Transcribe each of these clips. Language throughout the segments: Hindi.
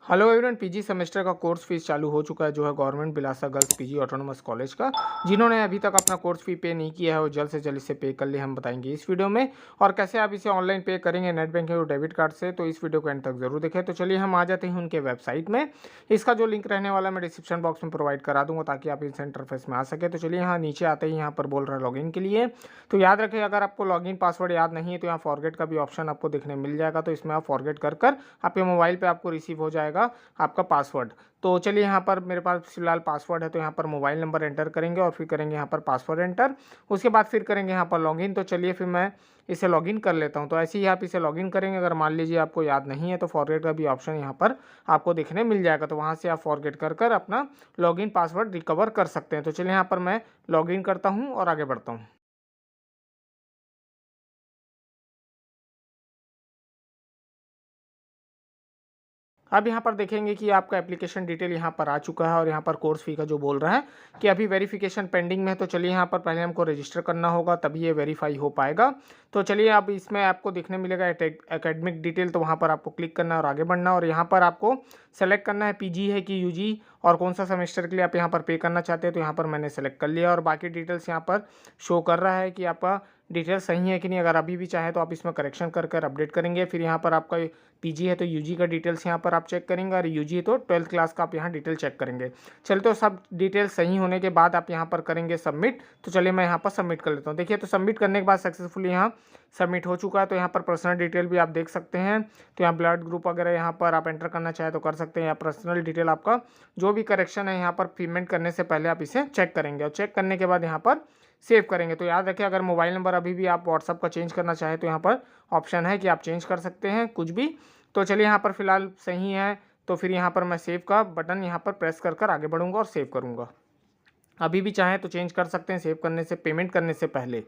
हेलो एवरीवन, पीजी सेमेस्टर का कोर्स फीस चालू हो चुका है जो है government Bilasa girls PG autonomous college का। जिन्होंने अभी तक अपना कोर्स फी पे नहीं किया है वो जल्द से जल्द इसे पे कर ले, हम बताएंगे इस वीडियो में। और कैसे आप इसे ऑनलाइन पे करेंगे नेट बैंकिंग और डेबिट कार्ड से, तो इस वीडियो को एंड तक जरूर देखें। तो चलिए हम आ जाते हैं उनके वेबसाइट में। इसका जो लिंक रहने वाला मैं डिस्क्रिप्शन बॉक्स में प्रोवाइड करा दूंगा ताकि आप इस इंटरफेस में आ सके। तो चलिए यहाँ नीचे आते ही यहाँ पर बोल रहा है लॉगिन के लिए। तो याद रखें, अगर आपको लॉगिन पासवर्ड याद नहीं है तो यहाँ फॉरगेट का भी ऑप्शन आपको देखने मिल जाएगा। तो इसमें आप फॉरगेट कर आपके मोबाइल पर आपको रिसीव हो जाएगा आपका पासवर्ड। तो चलिए यहाँ पर मेरे पास फिलहाल पासवर्ड है, तो यहाँ पर मोबाइल नंबर एंटर करेंगे और फिर करेंगे यहाँ पर पासवर्ड एंटर। उसके बाद फिर करेंगे यहाँ पर लॉगिन। तो चलिए फिर मैं इसे लॉगिन कर लेता हूँ। तो ऐसे ही आप इसे लॉगिन करेंगे। अगर मान लीजिए आपको याद नहीं है तो फॉरगेट का भी ऑप्शन यहाँ पर आपको देखने मिल जाएगा। तो वहाँ से आप फॉरगेट कर अपना लॉगिन पासवर्ड रिकवर कर सकते हैं। तो चलिए यहाँ पर मैं लॉगिन करता हूँ और आगे बढ़ता हूँ। अब यहाँ पर देखेंगे कि आपका एप्लीकेशन डिटेल यहाँ पर आ चुका है और यहाँ पर कोर्स फी का जो बोल रहा है कि अभी वेरिफिकेशन पेंडिंग में है। तो चलिए यहाँ पर पहले हमको रजिस्टर करना होगा तभी ये वेरीफाई हो पाएगा। तो चलिए अब इसमें आपको देखने मिलेगा एकेडमिक डिटेल, तो वहाँ पर आपको क्लिक करना है और आगे बढ़ना। और यहाँ पर आपको सेलेक्ट करना है पीजी है कि यूजी और कौन सा सेमेस्टर के लिए आप यहाँ पर पे करना चाहते हैं। तो यहाँ पर मैंने सेलेक्ट कर लिया और बाकी डिटेल्स यहाँ पर शो कर रहा है कि आपका डिटेल सही है कि नहीं। अगर अभी भी चाहे तो आप इसमें करेक्शन कर अपडेट करेंगे। फिर यहाँ पर आपका पीजी है तो यूजी का डिटेल्स यहाँ पर आप चेक करेंगे और यूजी है तो 12th क्लास का आप यहाँ डिटेल चेक करेंगे। चलिए, तो सब डिटेल सही होने के बाद आप यहाँ पर करेंगे सबमिट। तो चलिए मैं यहाँ पर सबमिट कर लेता हूँ। देखिए, तो सबमिट करने के बाद सक्सेसफुली यहाँ सबमिट हो चुका है। तो यहाँ पर पर्सनल डिटेल भी आप देख सकते हैं। तो यहाँ ब्लड ग्रुप वगैरह यहाँ पर आप एंटर करना चाहे तो कर सकते हैं। या पर्सनल डिटेल आपका जो भी करेक्शन है यहाँ पर पेमेंट करने से पहले आप इसे चेक करेंगे और चेक करने के बाद यहाँ पर सेव करेंगे। तो याद रखें, अगर मोबाइल नंबर अभी भी आप व्हाट्सअप का चेंज करना चाहें तो यहाँ पर ऑप्शन है कि आप चेंज कर सकते हैं कुछ भी। तो चलिए यहाँ पर फिलहाल सही है। तो फिर यहाँ पर मैं सेव का बटन यहाँ पर प्रेस कर आगे बढ़ूँगा और सेव करूँगा। अभी भी चाहें तो चेंज कर सकते हैं सेव करने से, पेमेंट करने से पहले।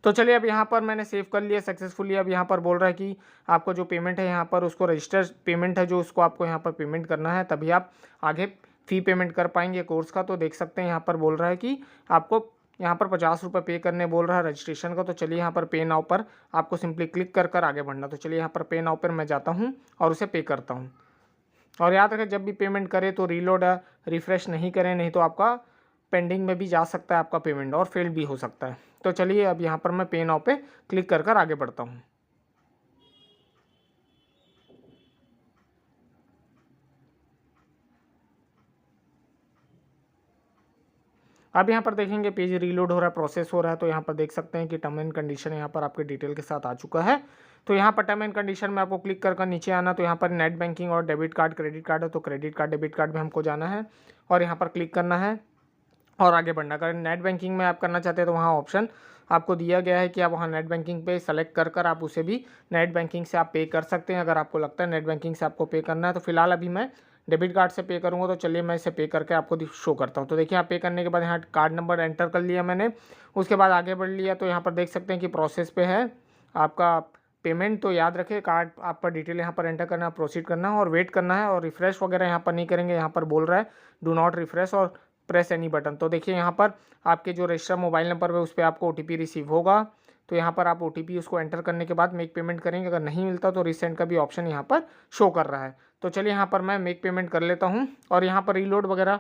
तो चलिए अब यहाँ पर मैंने सेव कर लिया सक्सेसफुली। अब यहाँ पर बोल रहा है कि आपको जो पेमेंट है यहाँ पर उसको रजिस्टर पेमेंट है जो उसको आपको यहाँ पर पेमेंट करना है, तभी आप आगे फ़ी पेमेंट कर पाएंगे कोर्स का। तो देख सकते हैं यहाँ पर बोल रहा है कि आपको यहाँ पर 50 रुपये पे करने बोल रहा है रजिस्ट्रेशन का। तो चलिए यहाँ पर पे नाउ पर आपको सिंपली क्लिक कर आगे बढ़ना। तो चलिए यहाँ पर पे नाउ पर मैं जाता हूँ और उसे पे करता हूँ। और याद रखें, जब भी पेमेंट करें तो रीलोड रिफ़्रेश नहीं करें, नहीं तो आपका पेंडिंग में भी जा सकता है आपका पेमेंट और फेल भी हो सकता है। तो चलिए अब यहाँ पर मैं पे नाउ पे क्लिक कर आगे बढ़ता हूँ। अब यहाँ पर देखेंगे पेज रीलोड हो रहा है, प्रोसेस हो रहा है। तो यहाँ पर देख सकते हैं कि टर्म एंड कंडीशन यहाँ पर आपके डिटेल के साथ आ चुका है। तो यहाँ पर टर्म एंड कंडीशन में आपको क्लिक कर नीचे आना। तो यहाँ पर नेट बैंकिंग और डेबिट कार्ड क्रेडिट कार्ड है, तो क्रेडिट कार्ड डेबिट कार्ड में हमको जाना है और यहाँ पर क्लिक करना है और आगे बढ़ना। अगर नेट बैंकिंग में आप करना चाहते हैं तो वहाँ ऑप्शन आपको दिया गया है कि आप वहाँ नेट बैंकिंग पे सेलेक्ट कर आप उसे भी नेट बैंकिंग से आप पे कर सकते हैं। अगर आपको लगता है नेट बैंकिंग से आपको पे करना है, तो फिलहाल अभी मैं डेबिट कार्ड से पे करूँगा। तो चलिए मैं इसे पे करके आपको शो करता हूँ। तो देखिए, यहाँ पे करने के बाद यहाँ कार्ड नंबर एंटर कर लिया मैंने, उसके बाद आगे बढ़ लिया। तो यहाँ पर देख सकते हैं कि प्रोसेस पे है आपका पेमेंट। तो याद रखें, कार्ड आप पर डिटेल यहाँ पर एंटर करना है, प्रोसीड करना है और वेट करना है। और रिफ्रेश वगैरह यहाँ पर नहीं करेंगे। यहाँ पर बोल रहा है डू नॉट रिफ्रेश और प्रेस एनी बटन। तो देखिए यहाँ पर आपके जो रजिस्टर मोबाइल नंबर है उस पर आपको OTP रिसीव होगा। तो यहाँ पर आप OTP उसको एंटर करने के बाद मेक पेमेंट करेंगे। अगर नहीं मिलता तो रिसेंड का भी ऑप्शन यहाँ पर शो कर रहा है। तो चलिए यहाँ पर मैं मेक पेमेंट कर लेता हूँ और यहाँ पर रीलोड वगैरह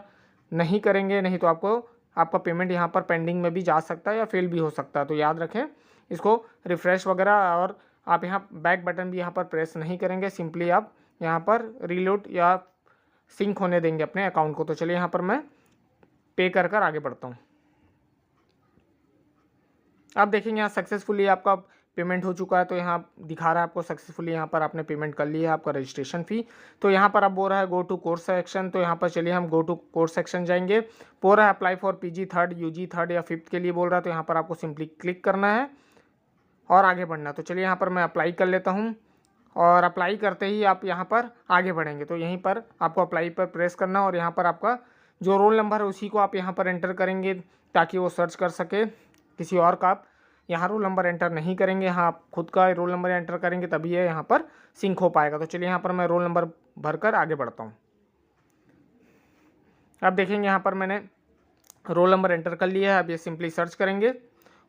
नहीं करेंगे, नहीं तो आपका पेमेंट यहाँ पर पेंडिंग में भी जा सकता है या फेल भी हो सकता है। तो याद रखें, इसको रिफ़्रेश वगैरह और आप यहाँ बैक बटन भी यहाँ पर प्रेस नहीं करेंगे। सिंपली आप यहाँ पर रीलोड या सिंक होने देंगे अपने अकाउंट को। तो चलिए यहाँ पर मैं पे कर आगे बढ़ता हूँ। आप देखेंगे यहाँ सक्सेसफुली आपका पेमेंट हो चुका है। तो यहाँ दिखा रहा है आपको सक्सेसफुली यहाँ पर आपने पेमेंट कर लिया है आपका रजिस्ट्रेशन फ़ी। तो यहाँ पर अब बोल रहा है गो टू कोर्स सेक्शन। तो यहाँ पर चलिए हम गो टू कोर्स सेक्शन जाएंगे। बोल रहा है apply for PG 3rd UG 3rd या 5th के लिए बोल रहा है। तो यहाँ पर आपको सिंपली क्लिक करना है और आगे बढ़ना। तो चलिए यहाँ पर मैं अप्लाई कर लेता हूँ और अप्लाई करते ही आप यहाँ पर आगे बढ़ेंगे। तो यहीं पर आपको अप्लाई पर प्रेस करना और यहाँ पर आपका जो रोल नंबर है उसी को आप यहाँ पर एंटर करेंगे ताकि वो सर्च कर सके। किसी और का आप यहाँ रोल नंबर एंटर नहीं करेंगे। हाँ, आप खुद का रोल नंबर एंटर करेंगे तभी ये यहाँ पर सिंक हो पाएगा। तो चलिए यहाँ पर मैं रोल नंबर भरकर आगे बढ़ता हूँ। अब देखेंगे यहाँ पर मैंने रोल नंबर एंटर कर लिया है। अब ये सिंपली सर्च करेंगे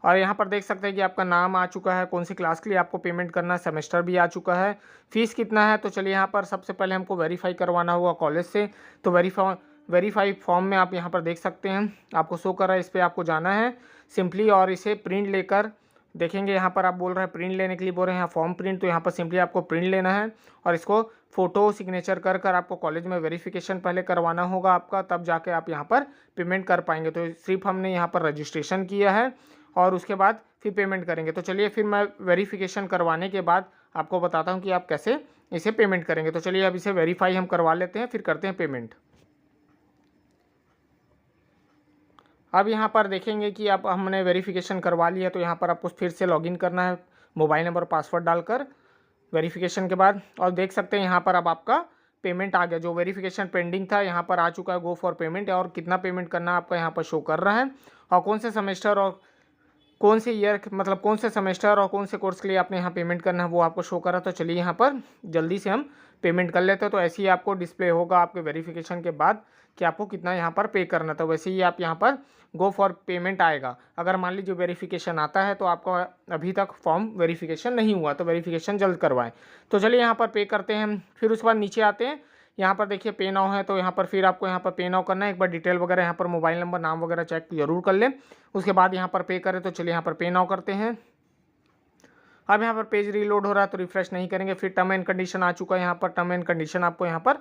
और यहाँ पर देख सकते हैं कि आपका नाम आ चुका है, कौन सी क्लास के लिए आपको पेमेंट करना है, सेमेस्टर भी आ चुका है, फीस कितना है। तो चलिए यहाँ पर सबसे पहले हमको वेरीफाई करवाना होगा कॉलेज से। तो वेरीफाई फॉर्म में आप यहाँ पर देख सकते हैं आपको शो कर रहा है, इस पर आपको जाना है सिंपली और इसे प्रिंट लेकर देखेंगे। यहाँ पर आप बोल रहे हैं प्रिंट लेने के लिए बोल रहे हैं, यहाँ फॉर्म प्रिंट, तो यहाँ पर सिंपली आपको प्रिंट लेना है और इसको फ़ोटो सिग्नेचर कर कर आपको कॉलेज में वेरिफिकेशन पहले करवाना होगा आपका, तब जाके आप यहाँ पर पेमेंट कर पाएंगे। तो सिर्फ हमने यहाँ पर रजिस्ट्रेशन किया है और उसके बाद फिर पेमेंट करेंगे। तो चलिए फिर मैं वेरिफिकेशन करवाने के बाद आपको बताता हूँ कि आप कैसे इसे पेमेंट करेंगे। तो चलिए अब इसे वेरीफाई हम करवा लेते हैं, फिर करते हैं पेमेंट। अब यहाँ पर देखेंगे कि आप हमने वेरिफिकेशन करवा लिया, तो यहाँ पर आपको फिर से लॉगिन करना है मोबाइल नंबर पासवर्ड डालकर वेरिफिकेशन के बाद। और देख सकते हैं यहाँ पर अब आपका पेमेंट आ गया, जो वेरिफिकेशन पेंडिंग था यहाँ पर आ चुका है, गो फॉर पेमेंट। और कितना पेमेंट करना है आपका यहाँ पर शो कर रहा है, और कौन से सेमेस्टर और कौन से ईयर मतलब कौन से सेमेस्टर और कौन से कोर्स के लिए आपने यहाँ पेमेंट करना है वो आपको शो कर रहा है। तो चलिए यहाँ पर जल्दी से हम पेमेंट कर लेते हैं। तो ऐसे ही आपको डिस्प्ले होगा आपके वेरिफिकेशन के बाद कि आपको कितना यहाँ पर पे करना था, वैसे ही आप यहाँ पर गो फॉर पेमेंट आएगा। अगर मान लीजिए वेरिफिकेशन आता है तो आपका अभी तक फॉर्म वेरिफिकेशन नहीं हुआ, तो वेरिफिकेशन जल्द करवाएं। तो चलिए यहाँ पर पे करते हैं, फिर उसके बाद नीचे आते हैं, यहाँ पर देखिए पे नाउ है, तो यहाँ पर फिर आपको यहाँ पर पे नाउ करना है। एक बार डिटेल वगैरह यहाँ पर मोबाइल नंबर नाम वगैरह चेक जरूर कर लें, उसके बाद यहाँ पर पे करें। तो चलिए यहाँ पर पे नाउ करते हैं। अब यहाँ पर पेज रीलोड हो रहा है तो रिफ्रेश नहीं करेंगे। फिर टर्म एंड कंडीशन आ चुका है, यहाँ पर टर्म एंड कंडीशन आपको यहाँ पर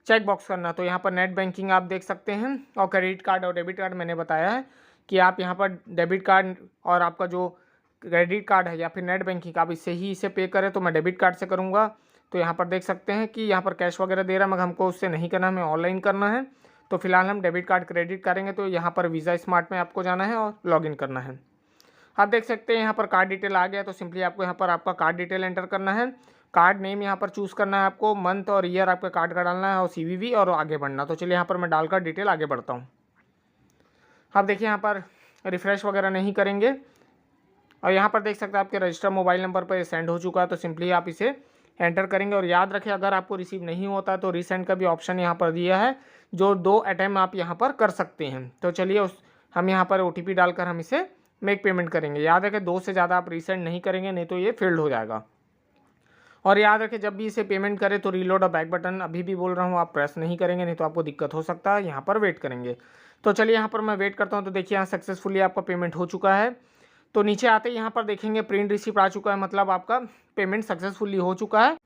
चेक बॉक्स करना। तो यहाँ पर नेट बैंकिंग आप देख सकते हैं, और क्रेडिट कार्ड और डेबिट कार्ड मैंने बताया है कि आप यहाँ पर डेबिट कार्ड और आपका जो क्रेडिट कार्ड है या फिर नेट बैंकिंग आप इससे ही इसे पे करें। तो मैं डेबिट कार्ड से करूँगा। तो यहाँ पर देख सकते हैं कि यहाँ पर कैश वगैरह दे रहा है, मगर हमको उससे नहीं करना, हमें ऑनलाइन करना है। तो फिलहाल हम डेबिट कार्ड क्रेडिट करेंगे। तो यहाँ पर वीज़ा स्मार्ट में आपको जाना है और लॉगिन करना है। आप देख सकते हैं यहाँ पर कार्ड डिटेल आ गया, तो सिंपली आपको यहाँ पर आपका कार्ड डिटेल एंटर करना है। कार्ड नेम यहाँ पर चूज़ करना है आपको, मंथ और ईयर आपका कार्ड का डालना है और CVV और आगे बढ़ना। तो चलिए यहाँ पर मैं डालकर डिटेल आगे बढ़ता हूँ। आप देखिए यहाँ पर रिफ़्रेश वगैरह नहीं करेंगे और यहाँ पर देख सकते हैं आपके रजिस्टर मोबाइल नंबर पर सेंड हो चुका है। तो सिंपली आप इसे एंटर करेंगे और याद रखें अगर आपको रिसीव नहीं होता तो रीसेंड का भी ऑप्शन यहाँ पर दिया है, जो 2 अटैम्प्ट आप यहाँ पर कर सकते हैं। तो चलिए हम यहाँ पर OTP डालकर हम इसे मेक पेमेंट करेंगे। याद रखें 2 से ज़्यादा आप रीसेंड नहीं करेंगे, नहीं तो ये फेल्ड हो जाएगा। और याद रखें जब भी इसे पेमेंट करें तो रीलोड और बैक बटन अभी भी बोल रहा हूँ आप प्रेस नहीं करेंगे, नहीं तो आपको दिक्कत हो सकता है। यहाँ पर वेट करेंगे। तो चलिए यहाँ पर मैं वेट करता हूँ। तो देखिए यहाँ सक्सेसफुली आपका पेमेंट हो चुका है। तो नीचे आते ही यहाँ पर देखेंगे प्रिंट रिसिप्ट आ चुका है, मतलब आपका पेमेंट सक्सेसफुली हो चुका है।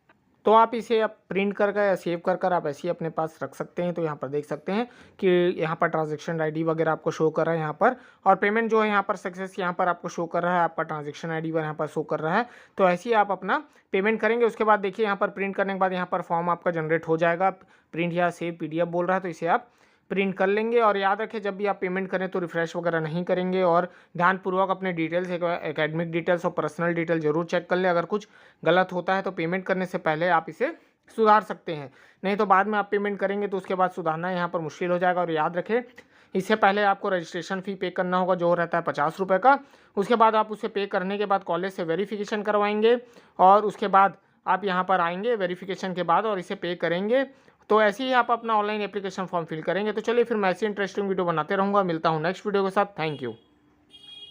तो आप इसे आप प्रिंट करके या सेव कर आप ऐसे ही अपने पास रख सकते हैं। तो यहाँ पर देख सकते हैं कि यहाँ पर ट्रांजैक्शन ID वगैरह आपको शो कर रहा है यहाँ पर, और पेमेंट जो है यहाँ पर सक्सेस यहाँ पर आपको शो कर रहा है, आपका ट्रांजैक्शन ID यहाँ पर शो कर रहा है। तो ऐसे ही आप अपना पेमेंट करेंगे। उसके बाद देखिए यहाँ पर प्रिंट करने के बाद यहाँ पर फॉर्म आपका जनरेट हो जाएगा, प्रिंट या सेव PDF बोल रहा है, तो इसे आप प्रिंट कर लेंगे। और याद रखें जब भी आप पेमेंट करें तो रिफ्रेश वगैरह नहीं करेंगे, और ध्यानपूर्वक अपने डिटेल्स एकेडमिक डिटेल्स और पर्सनल डिटेल जरूर चेक कर लें। अगर कुछ गलत होता है तो पेमेंट करने से पहले आप इसे सुधार सकते हैं, नहीं तो बाद में आप पेमेंट करेंगे तो उसके बाद सुधारना यहाँ पर मुश्किल हो जाएगा। और याद रखें इससे पहले आपको रजिस्ट्रेशन फ़ी पे करना होगा, जो रहता है 50 रुपये का। उसके बाद आप उसे पे करने के बाद कॉलेज से वेरिफिकेशन करवाएंगे और उसके बाद आप यहाँ पर आएंगे वेरिफिकेशन के बाद और इसे पे करेंगे। तो ऐसे ही आप अपना ऑनलाइन एप्लीकेशन फॉर्म फिल करेंगे। तो चलिए फिर मैं ऐसी इंटरेस्टिंग वीडियो बनाते रहूँगा। मिलता हूँ नेक्स्ट वीडियो के साथ। Thank you.